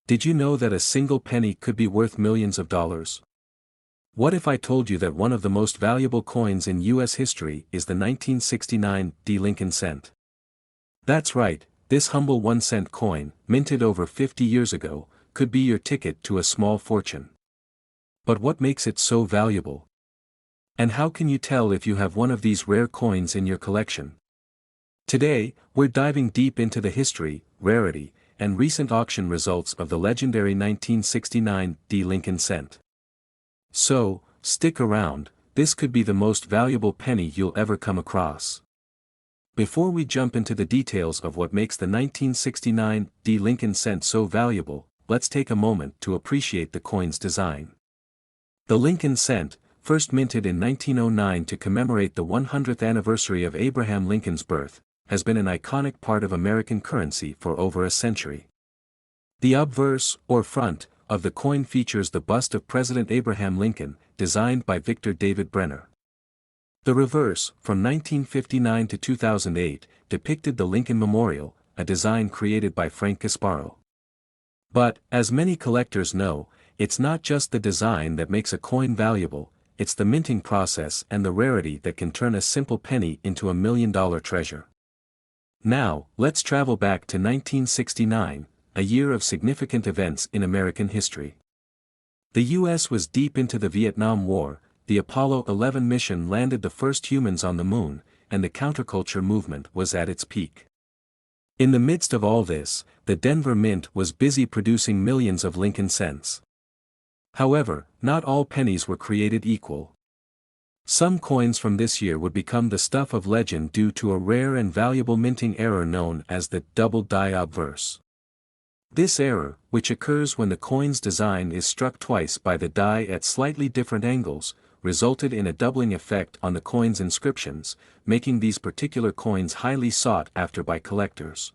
Did you know that a single penny could be worth millions of dollars? What if I told you that one of the most valuable coins in U.S. history is the 1969 Lincoln cent? That's right, this humble 1-cent coin, minted over 50 years ago, could be your ticket to a small fortune. But what makes it so valuable? And how can you tell if you have one of these rare coins in your collection? Today, we're diving deep into the history, rarity, and recent auction results of the legendary 1969 Lincoln cent. So, stick around, this could be the most valuable penny you'll ever come across. Before we jump into the details of what makes the 1969 Lincoln cent so valuable, let's take a moment to appreciate the coin's design. The Lincoln cent, first minted in 1909 to commemorate the 100th anniversary of Abraham Lincoln's birth, has been an iconic part of American currency for over a century. The obverse, or front, of the coin features the bust of President Abraham Lincoln, designed by Victor David Brenner. The reverse, from 1959 to 2008, depicted the Lincoln Memorial, a design created by Frank Gasparo. But, as many collectors know, it's not just the design that makes a coin valuable, it's the minting process and the rarity that can turn a simple penny into a million-dollar treasure. Now, let's travel back to 1969, a year of significant events in American history. The U.S. was deep into the Vietnam War, the Apollo 11 mission landed the first humans on the moon, and the counterculture movement was at its peak. In the midst of all this, the Denver Mint was busy producing millions of Lincoln cents. However, not all pennies were created equal. Some coins from this year would become the stuff of legend due to a rare and valuable minting error known as the Doubled Die Obverse. This error, which occurs when the coin's design is struck twice by the die at slightly different angles, resulted in a doubling effect on the coin's inscriptions, making these particular coins highly sought after by collectors.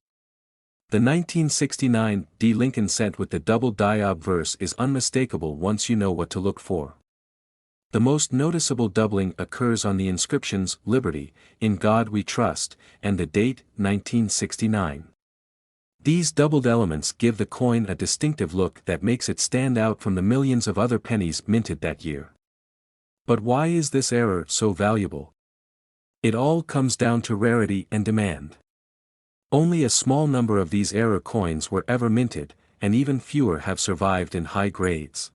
The 1969 Lincoln cent with the Doubled Die Obverse is unmistakable once you know what to look for. The most noticeable doubling occurs on the inscriptions "Liberty, in God We Trust," and the date 1969. These doubled elements give the coin a distinctive look that makes it stand out from the millions of other pennies minted that year. But why is this error so valuable? It all comes down to rarity and demand. Only a small number of these error coins were ever minted, and even fewer have survived in high grades.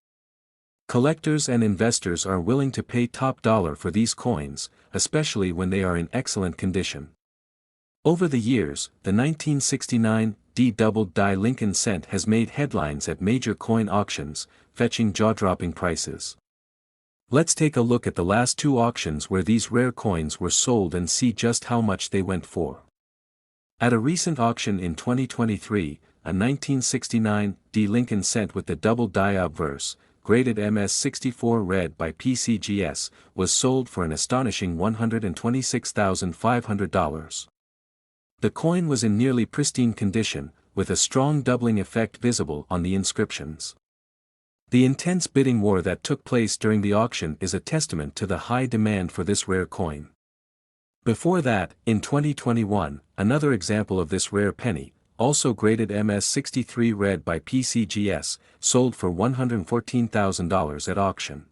Collectors and investors are willing to pay top dollar for these coins, especially when they are in excellent condition. Over the years, the 1969 Doubled Die Lincoln cent has made headlines at major coin auctions, fetching jaw-dropping prices. Let's take a look at the last two auctions where these rare coins were sold and see just how much they went for. At a recent auction in 2023, a 1969 Lincoln cent with the Doubled Die Obverse, graded MS64 red by PCGS, was sold for an astonishing $126,500. The coin was in nearly pristine condition, with a strong doubling effect visible on the inscriptions. The intense bidding war that took place during the auction is a testament to the high demand for this rare coin. Before that, in 2021, another example of this rare penny, also graded MS63 red by PCGS, sold for $114,000 at auction.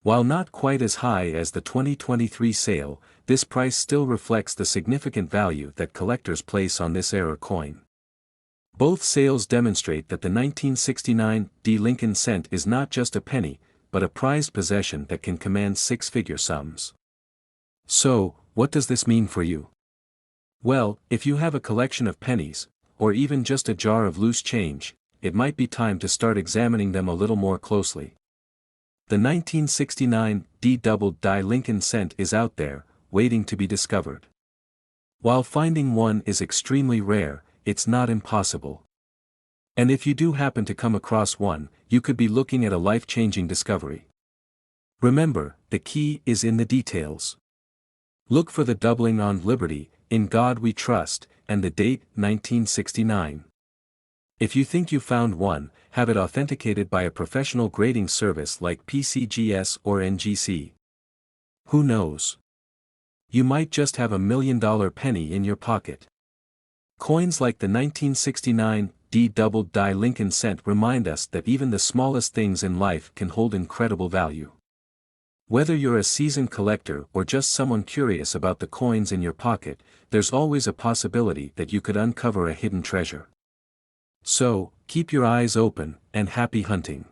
While not quite as high as the 2023 sale, this price still reflects the significant value that collectors place on this error coin. Both sales demonstrate that the 1969 Lincoln cent is not just a penny, but a prized possession that can command six-figure sums. So, what does this mean for you? Well, if you have a collection of pennies, or even just a jar of loose change, it might be time to start examining them a little more closely. The 1969 Doubled Die Lincoln cent is out there, waiting to be discovered. While finding one is extremely rare, it's not impossible. And if you do happen to come across one, you could be looking at a life-changing discovery. Remember, the key is in the details. Look for the doubling on "Liberty, in God We Trust," and the date 1969. If you think you found one, have it authenticated by a professional grading service like PCGS or NGC. Who knows? You might just have $1 million penny in your pocket. Coins like the 1969 D Doubled Die Lincoln Cent remind us that even the smallest things in life can hold incredible value. Whether you're a seasoned collector or just someone curious about the coins in your pocket, there's always a possibility that you could uncover a hidden treasure. So, keep your eyes open, and happy hunting.